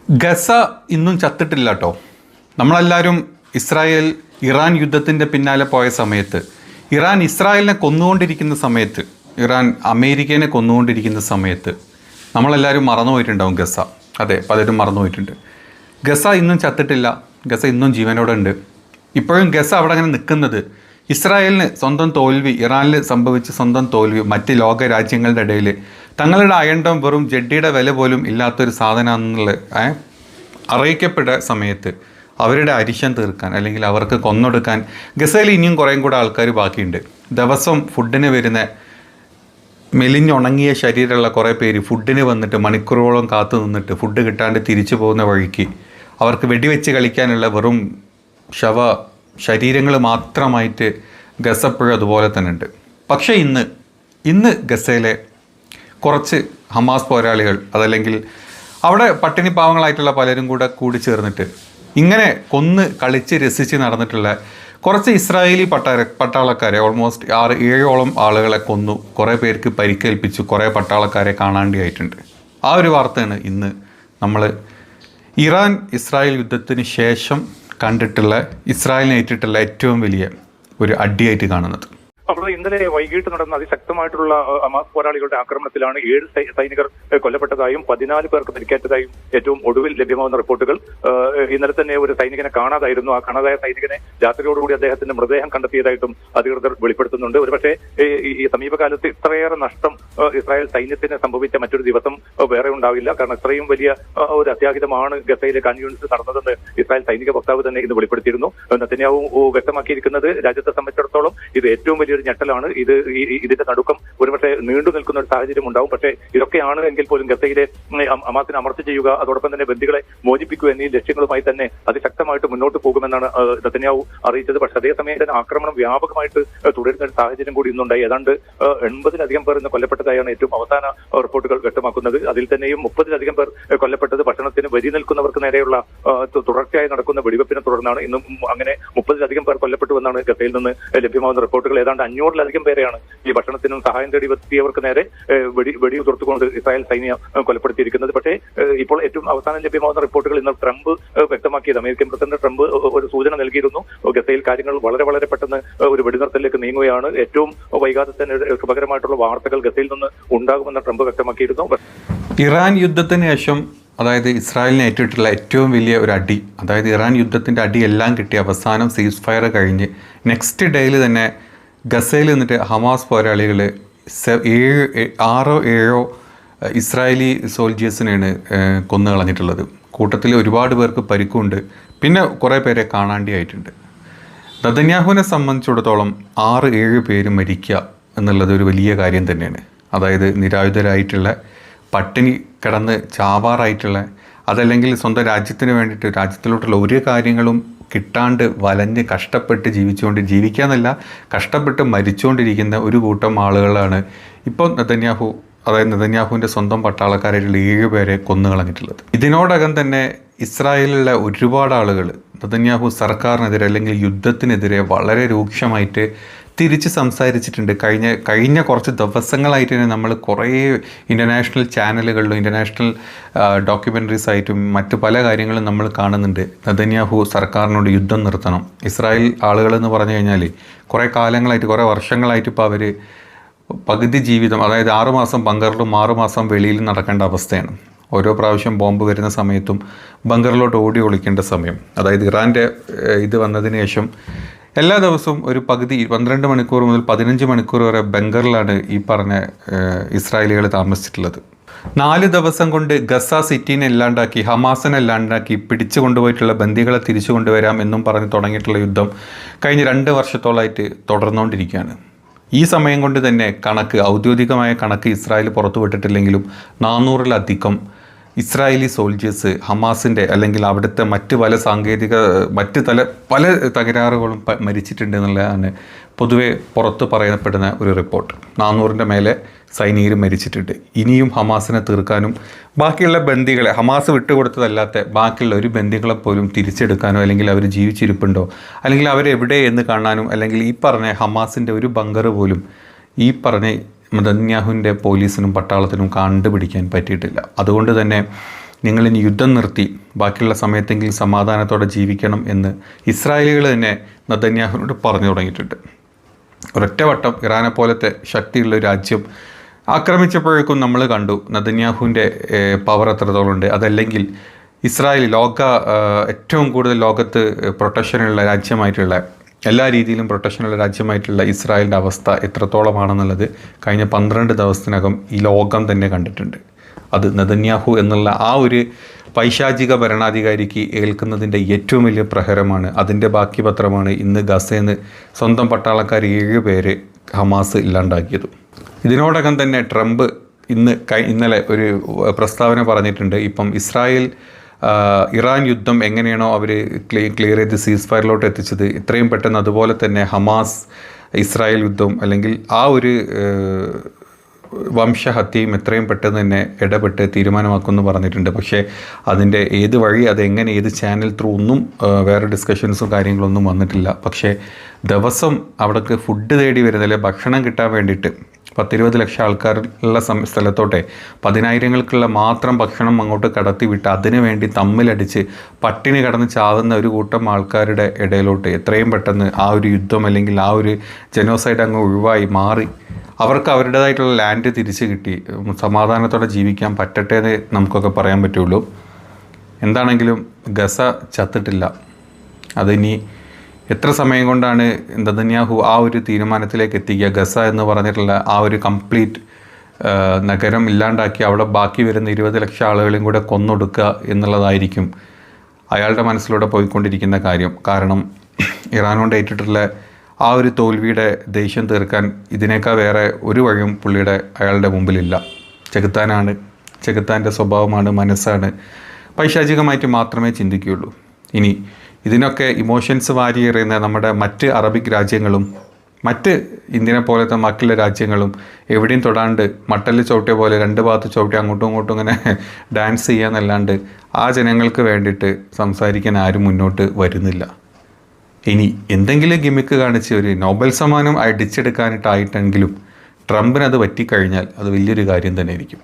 Gaza ഇന്നും ചത്തിട്ടില്ല കേട്ടോ. നമ്മളെല്ലാവരും ഇസ്രായേൽ ഇറാൻ യുദ്ധത്തിൻ്റെ പിന്നാലെ പോയ സമയത്ത്, ഇറാൻ ഇസ്രായേലിനെ കൊന്നുകൊണ്ടിരിക്കുന്ന സമയത്ത്, ഇറാൻ അമേരിക്കനെ കൊന്നുകൊണ്ടിരിക്കുന്ന സമയത്ത് നമ്മളെല്ലാവരും മറന്നുപോയിട്ടുണ്ടാവും ഗസ. അതെ, പലരും മറന്നുപോയിട്ടുണ്ട്. ഗസ ഇന്നും ചത്തിട്ടില്ല. ഗസ ഇന്നും ജീവനോടെ ഉണ്ട്. ഇപ്പോഴും ഗസ അവിടെ അങ്ങനെ നിൽക്കുന്നത് ഇസ്രായേലിന് സ്വന്തം തോൽവി, ഇറാനിൽ സംഭവിച്ച സ്വന്തം തോൽവി മറ്റ് ലോക രാജ്യങ്ങളുടെ ഇടയിൽ തങ്ങളുടെ അയണ്ടം വെറും ജഡ്ഡിയുടെ വില പോലും ഇല്ലാത്തൊരു സാധനമാണെന്നുള്ള അറിയിക്കപ്പെട്ട സമയത്ത് അവരുടെ അരിശം തീർക്കാൻ അല്ലെങ്കിൽ അവർക്ക് കൊന്നൊടുക്കാൻ ഗസയിൽ ഇനിയും കുറേയും കൂടെ ആൾക്കാർ ബാക്കിയുണ്ട്. ദിവസം ഫുഡിന് വരുന്ന മെലിഞ്ഞുണങ്ങിയ ശരീരമുള്ള കുറേ പേര് ഫുഡിന് വന്നിട്ട് മണിക്കൂറുകളോളം കാത്തു നിന്നിട്ട് ഫുഡ് കിട്ടാണ്ട് തിരിച്ചു പോകുന്ന വഴിക്ക് അവർക്ക് വെടിവെച്ച് കളിക്കാനുള്ള വെറും ശരീരങ്ങൾ മാത്രമായിട്ട് ഗസപ്പോഴും അതുപോലെ തന്നെ ഉണ്ട്. പക്ഷേ ഇന്ന് ഗസയിലെ കുറച്ച് ഹമാസ് പോരാളികൾ, അതല്ലെങ്കിൽ അവിടെ പട്ടിണി പാവങ്ങളായിട്ടുള്ള പലരും കൂടി ചേർന്നിട്ട് ഇങ്ങനെ കൊന്ന് കളിച്ച് രസിച്ച് നടന്നിട്ടുള്ള കുറച്ച് ഇസ്രായേലി പട്ടാളക്കാരെ ഓൾമോസ്റ്റ് 6-7ഓളം ആളുകളെ കൊന്നു, കുറേ പേർക്ക് പരിക്കേൽപ്പിച്ചു, കുറേ പട്ടാളക്കാരെ കാണാണ്ടിയായിട്ടുണ്ട്. ആ ഒരു വാർത്തയാണ് ഇന്ന് നമ്മൾ ഇറാൻ ഇസ്രായേൽ യുദ്ധത്തിന് ശേഷം കണ്ടിട്ടുള്ള, ഇസ്രായേലിനെ ഏറ്റിട്ടുള്ള ഏറ്റവും വലിയ ഒരു അടിയായിട്ട് കാണുന്നത്. അപ്പോൾ ഇന്നലെ വൈകിട്ട് നടന്ന അതിശക്തമായിട്ടുള്ള ഹമാസ് പോരാളികളുടെ ആക്രമണത്തിലാണ് 7 സൈനികർ കൊല്ലപ്പെട്ടതായും 14 പേർക്ക് പരിക്കേറ്റതായും ഏറ്റവും ഒടുവിൽ ലഭ്യമാകുന്ന റിപ്പോർട്ടുകൾ. ഇന്നലെ തന്നെ ഒരു സൈനികനെ കാണാതായിരുന്നു. ആ കാണാതായ സൈനികനെ രാത്രിയോടുകൂടി അദ്ദേഹത്തിന്റെ മൃതദേഹം കണ്ടെത്തിയതായിട്ടും അധികൃതർ വെളിപ്പെടുത്തുന്നുണ്ട്. ഒരുപക്ഷെ ഈ സമീപകാലത്ത് ഇത്രയേറെ നഷ്ടം ഇസ്രായേൽ സൈന്യത്തിന് സംഭവിച്ച മറ്റൊരു ദിവസം വേറെ ഉണ്ടാവില്ല. കാരണം ഇത്രയും വലിയ ഒരു അത്യാഹിതമാണ് ഗസയിലെ ഖാൻ യൂണിസിൽ നടന്നതെന്ന് ഇസ്രായേൽ സൈനിക വക്താവ് തന്നെ ഇന്ന് വെളിപ്പെടുത്തിയിരുന്നു. നെതന്യാഹു വ്യക്തമാക്കിയിരിക്കുന്നത് രാജ്യത്തെ സംബന്ധിച്ചിടത്തോളം ഇത് ഏറ്റവും വലിയൊരു ഞെട്ടലാണ്. ഇതിന്റെ നടുക്കം ഒരുപക്ഷെ നീണ്ടു നിൽക്കുന്ന ഒരു സാഹചര്യം ഉണ്ടാവും. പക്ഷേ ഇതൊക്കെയാണ് എങ്കിൽ പോലും ഗസയിലെ ഹമാസിനെ അമർച്ച ചെയ്യുക, അതോടൊപ്പം തന്നെ ബന്ദികളെ മോചിപ്പിക്കുക എന്നീ ലക്ഷ്യങ്ങളുമായി തന്നെ അതിശക്തമായിട്ട് മുന്നോട്ട് പോകുമെന്നാണ് നെതന്യാഹു അറിയിച്ചത്. പക്ഷേ അതേസമയം തന്നെ ആക്രമണം വ്യാപകമായിട്ട് തുടരുന്ന ഒരു സാഹചര്യം കൂടി ഇന്നുണ്ടായി. ഏതാണ്ട് 80-ലധികം പേർ ഇന്ന് കൊല്ലപ്പെട്ടതായാണ് ഏറ്റവും അവസാന റിപ്പോർട്ടുകൾ വ്യക്തമാക്കുന്നത്. അതിൽ തന്നെയും 30-ലധികം പേർ കൊല്ലപ്പെട്ടത് ഭക്ഷണത്തിന് വരി നിൽക്കുന്നവർക്ക് നേരെയുള്ള തുടർച്ചയായി നടക്കുന്ന വെടിവെപ്പിനെ തുടർന്നാണ്. ഇന്നും അങ്ങനെ 30-ലധികം പേർ കൊല്ലപ്പെട്ടുവെന്നാണ് ഗസയിൽ നിന്ന് ലഭ്യമാകുന്ന റിപ്പോർട്ടുകൾ. ഏതാണ്ട് 500-ലധികം പേരെയാണ് ഈ ഭക്ഷണത്തിനും സഹായം തേടി എത്തിയവർക്ക് നേരെ വെടിയുതിർത്തുകൊണ്ട് ഇസ്രായേൽ സൈന്യം കൊലപ്പെടുത്തിയിരിക്കുന്നത്. പക്ഷേ ഇപ്പോൾ ഏറ്റവും അവസാനം ലഭ്യമാകുന്ന റിപ്പോർട്ടുകൾ ഇന്ന് ട്രംപ് വ്യക്തമാക്കിയത്, അമേരിക്കൻ പ്രസിഡന്റ് ട്രംപ് ഒരു സൂചന നൽകിയിരുന്നു. ഗസയിൽ കാര്യങ്ങൾ വളരെ പെട്ടെന്ന് ഒരു വെടിനിർത്തലിലേക്ക് നീങ്ങുകയാണ്. ഏറ്റവും വൈകാതെ തന്നെ ശുഭകരമായിട്ടുള്ള വാർത്തകൾ ഗസയിൽ നിന്ന് ഉണ്ടാകുമെന്ന് ട്രംപ് വ്യക്തമാക്കിയിരുന്നു. ഇറാൻ യുദ്ധത്തിന് ശേഷം, അതായത് ഇസ്രായേലിനെ ഏറ്റിട്ടുള്ള ഏറ്റവും വലിയ ഒരു അടി, അതായത് ഇറാൻ യുദ്ധത്തിൻ്റെ അടി എല്ലാം കിട്ടി അവസാനം സീസ് ഫയർ കഴിഞ്ഞ് നെക്സ്റ്റ് ഡേയിൽ തന്നെ ഗസയിൽ നിന്നിട്ട് ഹമാസ് പോരാളികൾ 6-7 ഇസ്രായേലി സോൾജേഴ്സിനെയാണ് കൊന്നു കളഞ്ഞിട്ടുള്ളത്. കൂട്ടത്തിൽ ഒരുപാട് പേർക്ക് പരിക്കുണ്ട്, പിന്നെ കുറേ പേരെ കാണാണ്ടിയായിട്ടുണ്ട്. നെതന്യാഹുവിനെ സംബന്ധിച്ചിടത്തോളം 6-7 പേര് മരിക്കുക എന്നുള്ളത് ഒരു വലിയ കാര്യം തന്നെയാണ്. അതായത് നിരായുധരായിട്ടുള്ള, പട്ടിണി കിടന്ന് ചാവാറായിട്ടുള്ള, അതല്ലെങ്കിൽ സ്വന്തം രാജ്യത്തിന് വേണ്ടിയിട്ട് രാജ്യത്തിലോട്ടുള്ള ഒരു കാര്യങ്ങളും കിട്ടാണ്ട് വലഞ്ഞ് കഷ്ടപ്പെട്ട് ജീവിക്കാന്നല്ല, കഷ്ടപ്പെട്ട് മരിച്ചുകൊണ്ടിരിക്കുന്ന ഒരു കൂട്ടം ആളുകളാണ് ഇപ്പോൾ നെതന്യാഹുവിൻ്റെ സ്വന്തം പട്ടാളക്കാരായിട്ടുള്ള 7 പേരെ കൊന്നു കളഞ്ഞിട്ടുള്ളത്. ഇതിനോടകം തന്നെ ഇസ്രായേലിലുള്ള ഒരുപാട് ആളുകൾ നെതന്യാഹു സർക്കാരിനെതിരെ അല്ലെങ്കിൽ യുദ്ധത്തിനെതിരെ വളരെ രൂക്ഷമായിട്ട് തിരിച്ച് സംസാരിച്ചിട്ടുണ്ട്. കഴിഞ്ഞ കുറച്ച് ദിവസങ്ങളായിട്ട് തന്നെ നമ്മൾ കുറേ ഇൻ്റർനാഷണൽ ചാനലുകളിലും ഇൻ്റർനാഷണൽ ഡോക്യുമെൻ്ററീസ് ആയിട്ടും മറ്റു പല കാര്യങ്ങളും നമ്മൾ കാണുന്നുണ്ട്. നെതന്യാഹു സർക്കാരിനോട് യുദ്ധം നിർത്തണം. ഇസ്രായേൽ ആളുകളെന്ന് പറഞ്ഞു കഴിഞ്ഞാൽ കുറേ കാലങ്ങളായിട്ട്, കുറേ വർഷങ്ങളായിട്ട് ഇപ്പോൾ അവർ പകുതി ജീവിതം, അതായത് 6 മാസം ബങ്കറിലും 6 മാസം വെളിയിൽ നടക്കേണ്ട അവസ്ഥയാണ്. ഓരോ പ്രാവശ്യം ബോംബ് വരുന്ന സമയത്തും ബങ്കറിലോട്ട് ഓടി ഒളിക്കേണ്ട സമയം. അതായത് ഇറാൻ്റെ ഇത് വന്നതിന് ശേഷം എല്ലാ ദിവസവും ഒരു പകുതി 12 മണിക്കൂർ മുതൽ 15 മണിക്കൂർ വരെ ബങ്കറിലാണ് ഈ പറഞ്ഞ ഇസ്രായേലികൾ താമസിച്ചിട്ടുള്ളത്. 4 ദിവസം കൊണ്ട് ഗസ സിറ്റീനെ ഇല്ലാണ്ടാക്കി, ഹമാസിനെ ഇല്ലാണ്ടാക്കി, പിടിച്ചു കൊണ്ടുപോയിട്ടുള്ള ബന്ദികളെ തിരിച്ചു കൊണ്ടുവരാം എന്നും പറഞ്ഞ് തുടങ്ങിയിട്ടുള്ള യുദ്ധം കഴിഞ്ഞ 2 വർഷത്തോളമായിട്ട് തുടർന്നുകൊണ്ടിരിക്കുകയാണ്. ഈ സമയം കൊണ്ട് തന്നെ ഔദ്യോഗികമായ കണക്ക് ഇസ്രായേൽ പുറത്തുവിട്ടിട്ടില്ലെങ്കിലും 400-ലധികം ഇസ്രായേലി സോൾജേഴ്സ് ഹമാസിൻ്റെ അല്ലെങ്കിൽ അവിടുത്തെ മറ്റ് പല തകരാറുകളും മരിച്ചിട്ടുണ്ട് എന്നുള്ളതാണ് പൊതുവെ പുറത്ത് പറയപ്പെടുന്ന ഒരു റിപ്പോർട്ട്. 400-ൻ്റെ മേലെ സൈനികർ മരിച്ചിട്ടുണ്ട്. ഇനിയും ഹമാസിനെ തീർക്കാനും ബാക്കിയുള്ള ബന്ദികളെ, ഹമാസ് വിട്ടുകൊടുത്തതല്ലാത്ത ബാക്കിയുള്ള ഒരു ബന്ദികളെ പോലും തിരിച്ചെടുക്കാനോ അല്ലെങ്കിൽ അവർ ജീവിച്ചിരിപ്പുണ്ടോ അല്ലെങ്കിൽ അവരെവിടെ എന്ന് കാണാനും, അല്ലെങ്കിൽ ഈ പറഞ്ഞ ഹമാസിൻ്റെ ഒരു ബങ്കർ പോലും ഈ പറഞ്ഞ നെതന്യാഹുവിൻ്റെ പോലീസിനും പട്ടാളത്തിനും കണ്ടുപിടിക്കാൻ പറ്റിയിട്ടില്ല. അതുകൊണ്ട് തന്നെ നിങ്ങളിനി യുദ്ധം നിർത്തി ബാക്കിയുള്ള സമയത്തെങ്കിലും സമാധാനത്തോടെ ജീവിക്കണം എന്ന് ഇസ്രായേലികൾ തന്നെ നെതന്യാഹുവിനോട് പറഞ്ഞു തുടങ്ങിയിട്ടുണ്ട്. ഒരൊറ്റവട്ടം ഇറാനെ പോലത്തെ ശക്തിയുള്ള രാജ്യം ആക്രമിച്ചപ്പോഴേക്കും നമ്മൾ കണ്ടു നെതന്യാഹുവിൻ്റെ പവർ എത്രത്തോളം ഉണ്ട്. അതല്ലെങ്കിൽ ഇസ്രായേൽ ഏറ്റവും കൂടുതൽ ലോകത്ത് പ്രൊട്ടക്ഷനുള്ള രാജ്യമായിട്ടുള്ള എല്ലാ രീതിയിലും പ്രൊട്ടക്ഷനുള്ള രാജ്യമായിട്ടുള്ള ഇസ്രായേലിൻ്റെ അവസ്ഥ എത്രത്തോളമാണെന്നുള്ളത് കഴിഞ്ഞ 12 ദിവസത്തിനകം ഈ ലോകം തന്നെ കണ്ടിട്ടുണ്ട്. അത് നെതന്യാഹു എന്നുള്ള ആ ഒരു പൈശാചിക ഭരണാധികാരിക്ക് ഏൽക്കുന്നതിൻ്റെ ഏറ്റവും വലിയ പ്രഹരമാണ്. അതിൻ്റെ ബാക്കി പത്രമാണ് ഇന്ന് ഗസയിൽ സ്വന്തം പട്ടാളക്കാർ 7 പേര് ഹമാസ് ഇല്ലാണ്ടാക്കിയത്. ഇതിനോടകം തന്നെ ട്രംപ് ഇന്നലെ ഒരു പ്രസ്താവന പറഞ്ഞിട്ടുണ്ട്. ഇപ്പം ഇറാൻ യുദ്ധം എങ്ങനെയാണോ അവർ ക്ലിയർ ചെയ്ത് സീസ് ഫയറിലോട്ട് എത്തിച്ചത്, എത്രയും പെട്ടെന്ന് അതുപോലെ തന്നെ ഹമാസ് ഇസ്രായേൽ യുദ്ധം അല്ലെങ്കിൽ ആ ഒരു വംശഹത്യയും എത്രയും പെട്ടെന്ന് തന്നെ ഇടപെട്ട് തീരുമാനമാക്കുമെന്ന് പറഞ്ഞിട്ടുണ്ട്. പക്ഷേ അതിൻ്റെ ഏത് വഴി, അതെങ്ങനെ, ഏത് ചാനൽ ത്രൂ ഒന്നും വേറെ ഡിസ്കഷൻസും കാര്യങ്ങളൊന്നും വന്നിട്ടില്ല. പക്ഷേ ദിവസം അവിടേക്ക് ഫുഡ് തേടി വരുന്നില്ല, ഭക്ഷണം കിട്ടാൻ വേണ്ടിയിട്ട് 10-20 ലക്ഷം ആൾക്കാരുള്ള സ്ഥലത്തോട്ടെ 10,000-കൾക്കുള്ള മാത്രം ഭക്ഷണം അങ്ങോട്ട് കടത്തിവിട്ട് അതിനു വേണ്ടി തമ്മിലടിച്ച് പട്ടിണി കടന്ന് ചാവുന്ന ഒരു കൂട്ടം ആൾക്കാരുടെ ഇടയിലോട്ട് എത്രയും പെട്ടെന്ന് ആ ഒരു യുദ്ധം അല്ലെങ്കിൽ ആ ഒരു ജനോസൈഡ് അങ്ങ് ഒഴിവായി മാറി അവർക്ക് അവരുടേതായിട്ടുള്ള ലാൻഡ് തിരിച്ച് കിട്ടി സമാധാനത്തോടെ ജീവിക്കാൻ പറ്റട്ടെ എന്ന് നമുക്കൊക്കെ പറയാൻ പറ്റുള്ളൂ. എന്താണെങ്കിലും ഗസ ചത്തിട്ടില്ല. അതിനി എത്ര സമയം കൊണ്ടാണ് നെതന്യാഹു ആ ഒരു തീരുമാനത്തിലേക്ക് എത്തിക്കുക? ഗസ എന്ന് പറഞ്ഞിട്ടുള്ള ആ ഒരു കംപ്ലീറ്റ് നഗരം ഇല്ലാണ്ടാക്കി അവിടെ ബാക്കി വരുന്ന 20 ലക്ഷം ആളുകളെയും കൂടെ കൊന്നൊടുക്കുക എന്നുള്ളതായിരിക്കും അയാളുടെ മനസ്സിലൂടെ പോയിക്കൊണ്ടിരിക്കുന്ന കാര്യം. കാരണം ഇറാനോട് ഏറ്റിട്ടുള്ള ആ ഒരു തോൽവിയുടെ ദേഷ്യം തീർക്കാൻ ഇതിനേക്കാൾ വേറെ ഒരു വഴിയും അയാളുടെ മുമ്പിലില്ല. ചെകുത്താൻ്റെ സ്വഭാവമാണ്, മനസ്സാണ്, പൈശാചികമായിട്ട് മാത്രമേ ചിന്തിക്കുകയുള്ളൂ. ഇനി ഇതിനൊക്കെ ഇമോഷൻസ് വാരിയെറിയുന്ന നമ്മുടെ മറ്റ് അറബിക് രാജ്യങ്ങളും മറ്റ് ഇന്ത്യനെ പോലത്തെ മറ്റുള്ള രാജ്യങ്ങളും എവിടെയും തൊടാണ്ട് മട്ടല് ചവിട്ടിയ പോലെ 2 ഭാഗത്ത് ചവിട്ടി അങ്ങോട്ടും ഇങ്ങോട്ടും ഇങ്ങനെ ഡാൻസ് ചെയ്യാന്നല്ലാണ്ട് ആ ജനങ്ങൾക്ക് വേണ്ടിയിട്ട് സംസാരിക്കാൻ ആരും മുന്നോട്ട് വരുന്നില്ല. ഇനി എന്തെങ്കിലും ഗിമിക്ക് കാണിച്ച് ഒരു നോബൽ സമ്മാനം അടിച്ചെടുക്കാനായിട്ടെങ്കിലും ട്രംപിനത് പറ്റിക്കഴിഞ്ഞാൽ അത് വലിയൊരു കാര്യം തന്നെ ആയിരിക്കും.